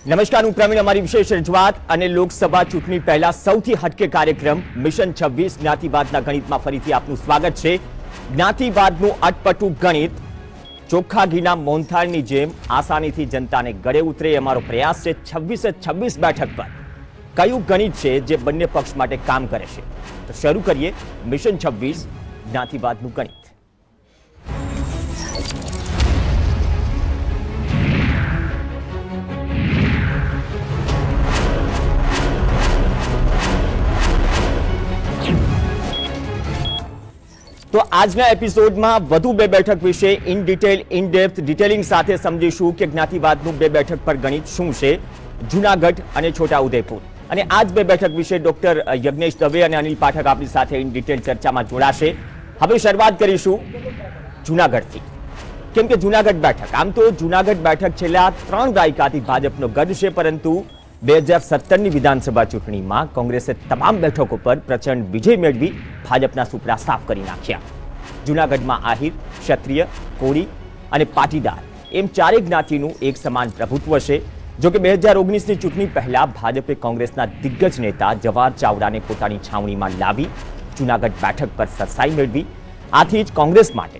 નમસ્કાર, હું પ્રવીણ. અમારી વિશેષ રજૂઆત અને લોકસભા ચૂંટણી પહેલા સૌથી હટકે કાર્યક્રમ મિશન 26 જ્ઞાતિવાદના ગણિતમાં ફરીથી આપનું સ્વાગત છે. જ્ઞાતિવાદનું અટપટું ગણિત ચોખ્ખા ઘીના મોહનથાળની જેમ આસાનીથી જનતાને ગળે ઉતરે અમારો પ્રયાસ છે. 26 બેઠક પર કયું ગણિત છે જે બંને પક્ષ માટે કામ કરે છે? તો શરૂ કરીએ મિશન 26 જ્ઞાતિવાદનું ગણિત. તો આજના એપિસોડમાં વધુ બે બેઠક વિશે in detail in depth detailing સાથે સમજીશું કે જ્ઞાતિવાદનું બે બેઠક પર ગણિત શું છે, જૂનાગઢ અને છોટાઉદેપુર. અને આ જ બે બેઠક વિશે ડોક્ટર યજ્ઞેશ દવે અને અનિલ પાઠક આપણી સાથે ઇન ડિટેલ ચર્ચામાં જોડાશે. હવે શરૂઆત કરીશું જૂનાગઢથી, કેમ કે જૂનાગઢ બેઠક, આમ તો જૂનાગઢ બેઠક છેલ્લા 3 દાયકાથી ભાજપનો ગઢ છે, પરંતુ 2017ની વિધાનસભા ચૂંટણીમાં કોંગ્રેસે તમામ બેઠકો પર પ્રચંડ વિજય મેળવી ભાજપના સુપડા સાફ કરી નાખ્યા. જૂનાગઢમાં આહિર, ક્ષત્રિય, કોળી અને પાટીદાર એમ ચારેય જ્ઞાતિનું એક સમાન પ્રભુત્વ છે. જો કે 2019ની ચૂંટણી પહેલા ભાજપે કોંગ્રેસના દિગ્ગજ નેતા જવાહર ચાવડાને પોતાની છાવણીમાં લાવી જૂનાગઢ બેઠક પર સરસાઈ મેળવી. આથી જ કોંગ્રેસ માટે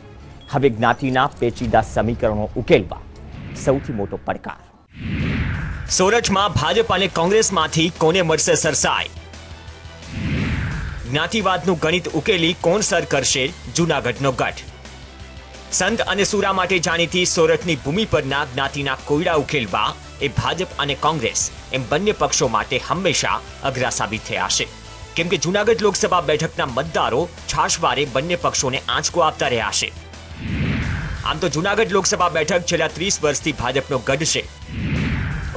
હવે જ્ઞાતિના પેચીદા સમીકરણો ઉકેલવા સૌથી મોટો પડકાર. સોરઠમાં ભાજપ અને કોંગ્રેસમાંથી કોને મળશે સરસાઈ? જ્ઞાતિવાદનું ગણિત ઉકેલી કોણ સર કરશે જૂનાગઢનો ગઢ? સંત અને સુરા માટે જાણીતી સોરઠની ભૂમિ પરના જ્ઞાતિના કોયડા ઉકેલવા એ ભાજપ અને કોંગ્રેસ એમ બંને પક્ષો માટે હંમેશા અઘરા સાબિત થયા છે. કેમ કે જૂનાગઢ લોકસભા બેઠકના મતદારો છાશવારે બંને પક્ષોને આંચકો આપતા રહ્યા છે. આમ તો જૂનાગઢ લોકસભા બેઠક છેલ્લા 30 વર્ષથી ભાજપનો ગઢ છે.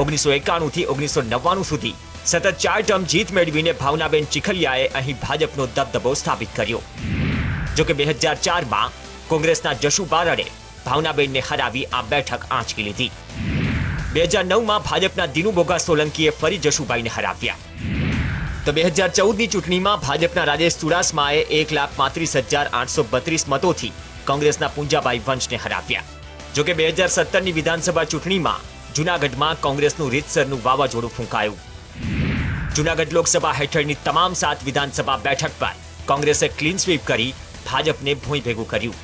1991 થી 1999 સુધી સતત 4 ટર્મ જીત મેળવીને ભાવનાબેન ચીખલિયાએ અહીં ભાજપનો દબદબો સ્થાપિત કર્યો. જો કે 2004માં કોંગ્રેસના જશુ બારડે ભાવનાબેનને હરાવી આ બેઠક આંચકી લીધી. 2009માં ભાજપના દિનુ બોગા સોલંકીએ ફરી જશુભાઈને હરાવ્યા. તો 2014ની ચૂંટણીમાં ભાજપના રાજેશ ચુડાસમાએ 1,35,832 મતોથી કોંગ્રેસના પુંજાભાઈ વંશને હરાવ્યા. જો કે 2017ની વિધાનસભા ચૂંટણીમાં જૂનાગઢમાં કોંગ્રેસનું રીતસરનું વાવાઝોડું ફૂંકાયું. જૂનાગઢ લોકસભા હેઠળની તમામ 7 વિધાનસભા બેઠક પર કોંગ્રેસે ક્લીન સ્વીપ કરી ભાજપને ભોંય ભેગું કર્યું.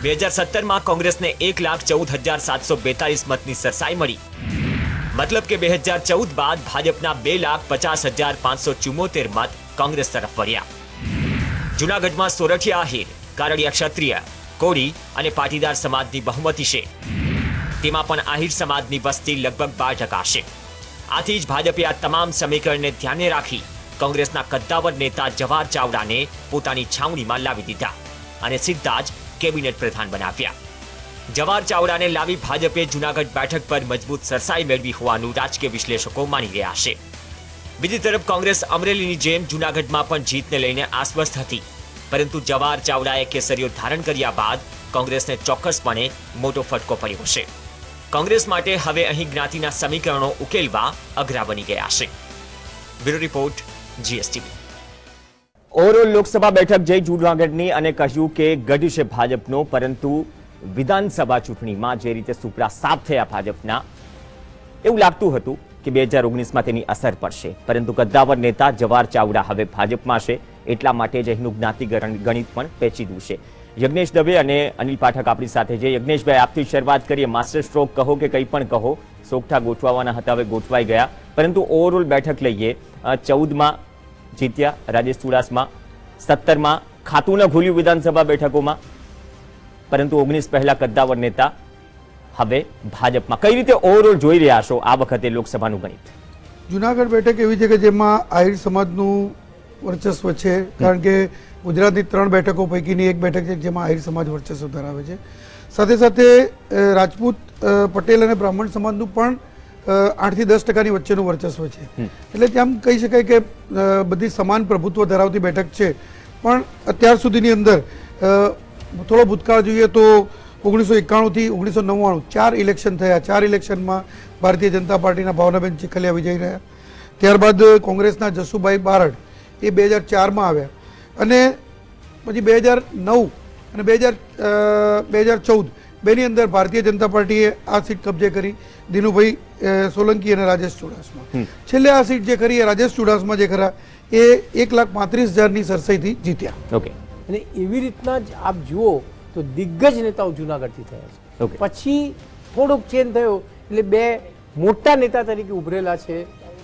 2017માં કોંગ્રેસને 1,14,742 મતની સરસાઈ મળી. મતલબ કે 2014 બાદ ભાજપના 2,50,574 મત કોંગ્રેસ તરફ વળ્યા. જૂનાગઢમાં સોરઠિયા આહિર, કારડિયા ક્ષત્રિય, કોળી અને પાટીદાર સમાજની બહુમતી છે. તેમાં પણ આહિર સમાજની વસ્તી લગભગ 12% છે. આથી જ ભાજપે આ તમામ સમીકરણને ધ્યાને રાખી કોંગ્રેસના કદ્દાવર નેતા જવાહર ચાવડાને પોતાની છાવણીમાં લાવી દીધા અને સીધા જ કેબિનેટ પ્રધાન બનાવ્યા. જવાહર ચાવડાને લાવી ભાજપે જૂનાગઢ બેઠક પર મજબૂત સરસાઈ મેળવી હોવાનું રાજકીય વિશ્લેષકો માની રહ્યા છે. બીજી તરફ કોંગ્રેસ અમરેલીની જેમ જૂનાગઢમાં પણ જીતને લઈને આશ્વસ્ત હતી, પરંતુ જવાહર ચાવડાએ કેસરીઓ ધારણ કર્યા બાદ કોંગ્રેસને ચોક્કસપણે મોટો ફટકો પડ્યો છે. કોંગ્રેસ માટે હવે અહીં જ્ઞાતિના સમીકરણો ઉકેલવા અઘરા બની ગયા છે. Bureau report, GSTV. Overall Lok Sabha બેઠક જઈ જૂનાગઢની અને કહ્યું કે ગઢ છે ભાજપનો, પરંતુ વિધાનસભા ચૂંટણીમાં જે રીતે સુપડા સાફ થયા ભાજપના, એવું લાગતું હતું કે 2019માં તેની અસર પડશે. પરંતુ કદ્દાવર નેતા જવાહર ચાવડા હવે ભાજપમાં છે, એટલા માટે જ અહીંનું જ્ઞાતિ ગણિત પણ પેચીદું છે. યજ્ઞેશ દવે અને અનિલ પાઠક આપણી સાથે છે. યજ્ઞેશભાઈ, આપથી શરૂઆત કરીએ. માસ્ટર સ્ટ્રોક કહો કે કંઈ પણ કહો, સોગઠા ગોઠવાના હતા, હવે ગોઠવાઈ ગયા, પરંતુ ઓવરઓલ બેઠક લઈએ. 14માં જીત્યા રાજેશ ચુડાસમા, 17માં ખાતું ન ખુલ્યું વિધાનસભા બેઠકોમાં, પરંતુ 19 પહેલા કદ્દાવર નેતા હવે ભાજપમાં. કઈ રીતે ઓવરઓલ જોઈ રહ્યા છો આ વખતે લોકસભાનું ગણિત? જૂનાગઢ બેઠક એવી છે કે જેમાં આહિર સમાજનું વર્ચસ્વ છે, કારણ કે ગુજરાતની 3 બેઠકો પૈકીની એક બેઠક છે જેમાં આહિર સમાજ વર્ચસ્વ ધરાવે છે. સાથે સાથે રાજપૂત, પટેલ અને બ્રાહ્મણ સમાજનું પણ 8 થી 10% વચ્ચેનું વર્ચસ્વ છે. એટલે ત્યાં કહી શકાય કે બધી સમાન પ્રભુત્વ ધરાવતી બેઠક છે. પણ અત્યાર સુધીની અંદર થોડો ભૂતકાળ જોઈએ તો 1991 થી 1999 4 ઇલેક્શન થયા. 4 ઇલેક્શનમાં ભારતીય જનતા પાર્ટીના ભાવનાબેન ચીખલિયા વિજયી રહ્યા. ત્યારબાદ કોંગ્રેસના જશુભાઈ બારડ એ 2004માં આવ્યા, અને પછી 2009 અને 2014 બેની અંદર ભારતીય જનતા પાર્ટીએ આ સીટ કબજે કરી. દિનુભાઈ સોલંકી અને રાજેશ ચુડાસમા. છેલ્લે આ સીટ જે ખરી એ રાજેશ ચુડાસમા જે ખરા એ 1,35,000ની સરસાઈથી જીત્યા. ઓકે. અને એવી રીતના જ આપ જુઓ તો દિગ્ગજ નેતાઓ જુનાગઢથી થયા છે. પછી થોડોક ચેન્જ થયો એટલે બે મોટા નેતા તરીકે ઉભરેલા છે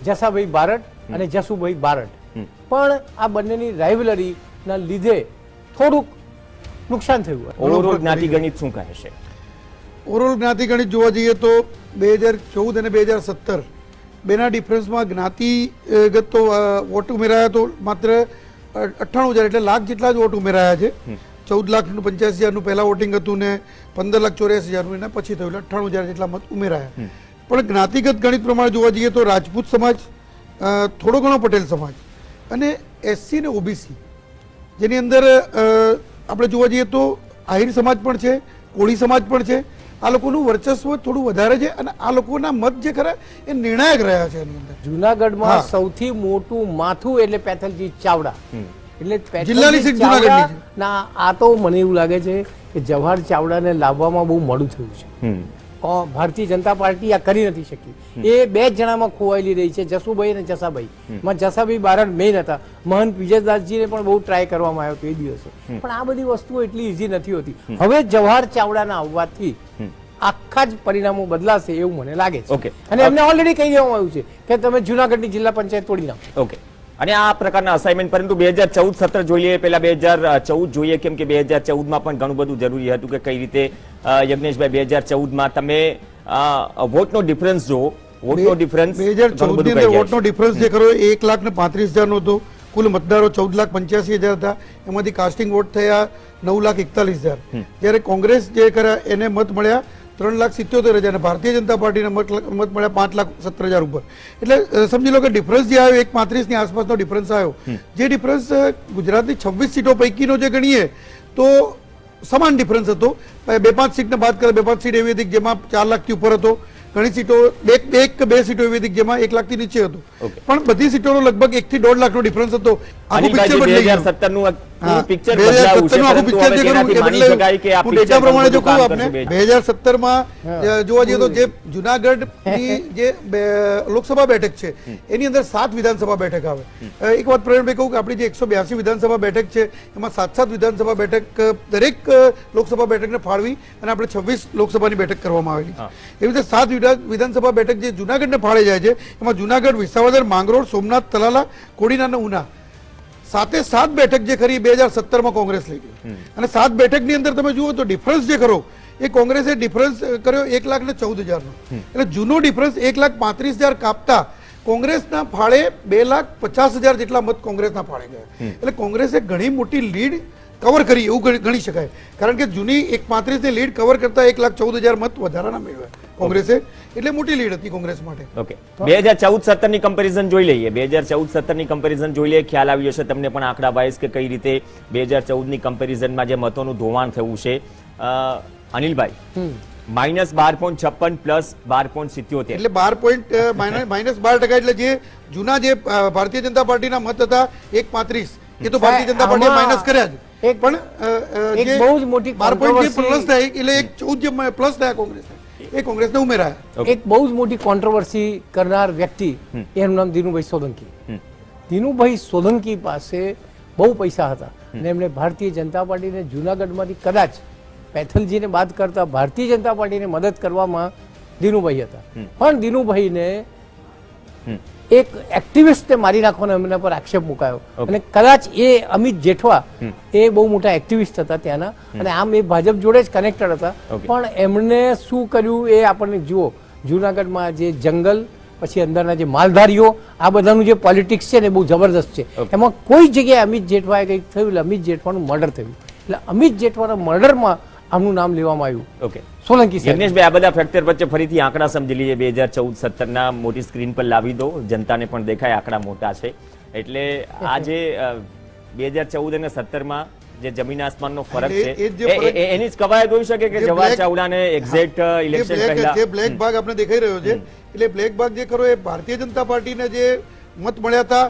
જસાભાઈ બારડ અને જસુભાઈ બારડ. પણ આ બંનેની રાઇવલરીના લીધે થોડુંક નુકસાન થયું. ઓવરઓલ જ્ઞાતિ ગણિત શું કહે છે? ઓવરઓલ જ્ઞાતિ ગણિત જોવા જઈએ તો 2014 અને 2017 બેના ડિફરન્સમાં જ્ઞાતિગત તો વોટ ઉમેરાયા તો માત્ર 98,000 એટલે લાખ જેટલા જ વોટ ઉમેરાયા છે. 14,85,000નું પહેલા વોટિંગ હતું ને 15,84,000નું એના પછી થયું એટલે 98,000 જેટલા મત ઉમેરાયા. પણ જ્ઞાતિગત ગણિત પ્રમાણે જોવા જઈએ તો રાજપૂત સમાજ, થોડો ઘણો પટેલ સમાજ અને એસસી ને ઓબીસી, જેની અંદર આપણે જોવા જઈએ તો આહિર સમાજ પણ છે, કોળી સમાજ પણ છે. આ લોકોનું વર્ચસ્વ થોડું વધારે છે અને આ લોકોના મત જે ખરા એ નિર્ણાયક રહ્યા છે એની અંદર. જુનાગઢમાં સૌથી મોટું માથું એટલે પેથલજી ચાવડા, એટલે જિલ્લાની સીટ જુનાગઢની છે. ના, આ તો મને એવું લાગે છે કે જવાહર ચાવડાને લાવવામાં બહુ મોડું થયું છે. ભારતીય જનતા પાર્ટી આ કરી નથી શકી. એ બે જ જણામાં ખોવાયેલી રહી છે, જસુભાઈ અને જસાભાઈ. માં જસાભાઈ બારડ મેઇન હતા. મહંત વિજયદાસજીને પણ બહુ ટ્રાય કરવામાં આવ્યો હતો એ દિવસે, પણ આ બધી વસ્તુઓ એટલી ઈઝી નથી હોતી. હવે જવાહર ચાવડાના આવવાથી આખા જ પરિણામો બદલાશે એવું મને લાગે છે. અને એમને ઓલરેડી કહી દેવામાં આવ્યું છે કે તમે જુનાગઢની જિલ્લા પંચાયત તોડી નાખો. ઓકે. અને આ પ્રકારના અસાઇનમેન્ટ, પરંતુ 2014-17 જોઈએ, પેલા 2014 જોઈએ, કેમ કે 2014માં પણ ઘણું બધું જરૂરી હતું કે કઈ રીતે યજ્ઞેશભાઈ 2014માં તમે વોટનો ડિફરન્સ જો વોટનો ડિફરન્સ 2014 વોટનો ડિફરન્સ જે ખરો 1,35,000 નો હતો. કુલ મતદારો 14,85,000 હતા. એમાંથી કાસ્ટિંગ વોટ થયા 9,41,000. જ્યારે કોંગ્રેસ જે ખરા એને મત મળ્યા 3,77,000 અને ભારતીય જનતા પાર્ટીને મત મળ્યા 5,17,000 ઉપર. એટલે સમજી લો કે ડિફરન્સ જે આવ્યો 1,35 ની આસપાસનો ડિફરન્સ આવ્યો. જે ડિફરન્સ ગુજરાતની 26 સીટો પૈકીનો જે ગણીએ તો સમાન ડિફરન્સ હતો. 2-5 સીટને બાદ કરે 2-5 સીટ એવી હતી જેમાં 4 લાખથી ઉપર હતો. ઘણી સીટો બે સીટો એવી હતી જેમાં 1 લાખથી નીચે હતું. પણ બધી સીટોનો લગભગ 1 થી 1.5 લાખનો ડિફરન્સ હતો. આખું પિક્ચર બદલાઈ ગયું. 2017માં જોવા જઈએ તો જે જુનાગઢની જે લોકસભા બેઠક છે એની અંદર 7 વિધાનસભા બેઠક આવે. એક વાત પ્રવીણભાઈ કહું કે આપણી જે 182 વિધાનસભા બેઠક છે એમાં 7 વિધાનસભા બેઠક દરેક લોકસભા બેઠકને ફાળવી અને આપણે 26 લોકસભાની બેઠક કરવામાં આવેલી છે. એવી રીતે 7 વિધાનસભા બેઠક જે જુનાગઢને ફાળે જાય છે એમાં જુનાગઢ, વિસાવદર, માંગરોળ, સોમનાથ, તલાલા, કોડીનાર અને ઉના 7 બેઠક જે ખરી 2017માં કોંગ્રેસ લઈ ગઈ. અને 7 બેઠકની અંદર તમે જુઓ તો ડિફરન્સ જે ખરો એ કોંગ્રેસે ડિફરન્સ કર્યો 1,14,000 નો. એટલે જૂનો ડિફરન્સ 1,35,000 કાપતા કોંગ્રેસના ફાળે 2,50,000 જેટલા મત કોંગ્રેસના ફાળે ગયા. એટલે કોંગ્રેસે ઘણી મોટી લીડ કવર કરી એવું ગણી શકાય. કારણ કે જૂની 1,35 ની લીડ કવર કરતા 1,14,000 મત વધારાના મેળવ્યા કોંગ્રેસે. એટલે મોટી લીડ હતી કોંગ્રેસ માટે. ઓકે. 2014-17 ની કમ્પેરિઝન જોઈ લઈએ. 2014-17 ની કમ્પેરિઝન જોઈ લઈએ. ખ્યાલ આવ્યો છે તમને પણ આંકડા વાઇઝ કે કઈ રીતે 2014 ની કમ્પેરિઝનમાં જે મતોનું ધોવાણ થયું છે. અનિલભાઈ, -12.56 પ્લસ 12.77 એટલે -12% એટલે જે જૂના જે ભારતીય જનતા પાર્ટીના મત હતા 1,35 એ તો ભારતીય જનતા પાર્ટીએ માઇનસ કર્યા જ. પણ એક બહુ જ મોટી 12 પ્લસ થાય એટલે 14 પ્લસ થયા કોંગ્રેસ એ કોંગ્રેસને ઉમેરાયા. એક બહુ જ મોટી કોન્ટ્રોવર્સી કરનાર વ્યક્તિ એનું નામ દિનુભાઈ સોલંકી. દિનુભાઈ સોલંકી પાસે બહુ પૈસા હતા અને એમણે ભારતીય જનતા પાર્ટીને જુનાગઢમાંથી કદાચ પેથલજીને બાદ કરતા ભારતીય જનતા પાર્ટીને મદદ કરવામાં દિનુભાઈ હતા. પણ દિનુભાઈને એક એક્ટિવિસ્ટને મારી નાખવાનો એમના પર આક્ષેપ મુકાયો અને કદાચ એ અમિત જેઠવા એ બહુ મોટા એક્ટિવિસ્ટ હતા ત્યાંના અને આમ એ ભાજપ જોડે જ કનેક્ટેડ હતા. પણ એમણે શું કર્યું એ આપણને જુઓ. જુનાગઢમાં જે જંગલ પછી અંદરના જે માલધારીઓ આ બધાનું જે પોલિટિક્સ છે ને બહુ જબરદસ્ત છે. એમાં કોઈ જગ્યાએ અમિત જેઠવાએ કંઈક થયું એટલે અમિત જેઠવાનું મર્ડર થયું. એટલે અમિત જેઠવાના મર્ડરમાં આમનું નામ લેવામાં આવ્યું. ઓકે. સોલંકી યજ્ઞેશભાઈ, આ બધા ફેક્ટર વચ્ચે ફરીથી આંકડા સમજી લઈએ. 2014-17 મોટી સ્ક્રીન પર લાવી દો, જનતાને પણ દેખાય આંકડા મોટા છે. એટલે આ જે 2014 અને 17માં જે જમીન આસમાનનો ફરક છે એની જ કવાયત હોઈ શકે કે જવાહર ચાવડાને એક્ઝેક્ટ ઇલેક્શન પહેલા જે બ્લેક ભાગ આપણે દેખાઈ રહ્યો છે એટલે બ્લેક ભાગ જે ખરો એ ભારતીય જનતા પાર્ટીને જે મત મળ્યા હતા,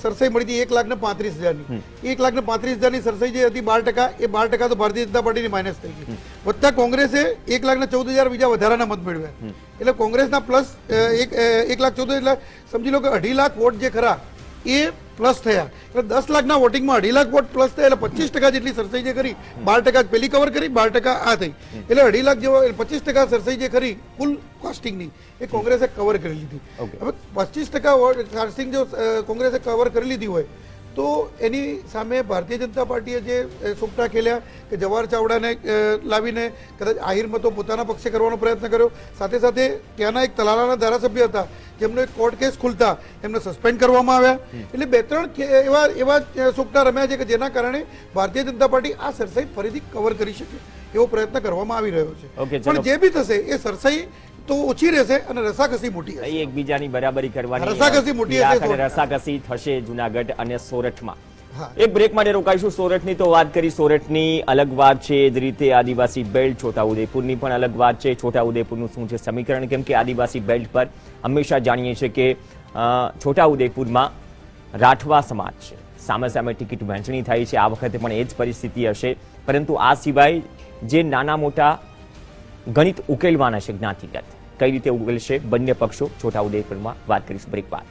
સરસાઈ મળી હતી 1,35,000ની. 1,35,000ની સરસાઈ જે હતી 12%, એ 12% તો ભારતીય જનતા પાર્ટીની માઇનસ થઈ ગઈ. વત્તા કોંગ્રેસે 1,14,000 બીજા વધારાના મત મેળવ્યા. એટલે કોંગ્રેસના પ્લસ 1,14,000 એટલે સમજી લો કે 2.5 લાખ વોટ જે ખરા એ પ્લસ થયા. એટલે 10 લાખના વોટિંગમાં 2.5 લાખ વોટ પ્લસ થયા. એટલે 25% જેટલી સરસાઈ જે કરી, 12% પેલી કવર કરી, 12% આ થઈ. એટલે 2.5 લાખ જેવો 25% સરસાઈ જે ખરી કુલ કાસ્ટિંગની એ કોંગ્રેસે કવર કરી લીધી. હવે 25% કાસ્ટિંગ જો કોંગ્રેસે કવર કરી લીધી હોય તો એની સામે ભારતીય જનતા પાર્ટીએ જે સોપટા ખેલ્યા કે જવાહર ચાવડાને લાવીને કદાચ આહિર મતો પોતાના પક્ષે કરવાનો પ્રયત્ન કર્યો. સાથે સાથે ત્યાંના એક તલાલાના ધારાસભ્ય હતા જેમનો એક કોર્ટ કેસ ખુલતા એમને સસ્પેન્ડ કરવામાં આવ્યા. એટલે 2-3 એવા સોપટા રમ્યા છે કે જેના કારણે ભારતીય જનતા પાર્ટી આ સરસાઈ ફરીથી કવર કરી શકે એવો પ્રયત્ન કરવામાં આવી રહ્યો છે. પણ જે બી થશે એ સરસાઈ તો ઓછી રહેશે અને રસાકસી મોટી હશે. એકબીજાની બરાબરી કરવાની રસાકસી મોટી હશે. રસાકસી થશે જુનાગઢ અને સોરઠમાં. એક બ્રેક માટે રોકાઈશું. સોરઠની તો વાત કરી, સોરઠની અલગ વાત છે. એ જ રીતે આદિવાસી બેલ્ટ છોટાઉદેપુરની પણ અલગ વાત છે. છોટાઉદેપુરનું શું છે સમીકરણ? કેમ કે આદિવાસી બેલ્ટ પર હંમેશા જાણીએ છીએ કે છોટાઉદેપુરમાં રાઠવા સમાજ છે, સામે સામે ટિકિટ વહેંચણી થાય છે. આ વખતે પણ એ જ પરિસ્થિતિ હશે. પરંતુ આ સિવાય જે નાના મોટા ગણિત ઉકેલવાના છે જ્ઞાતિગત, કઈ રીતે ઉકેલશે બંને પક્ષો, છોટાઉદેપુરમાં વાત કરીશું બ્રેક બાદ.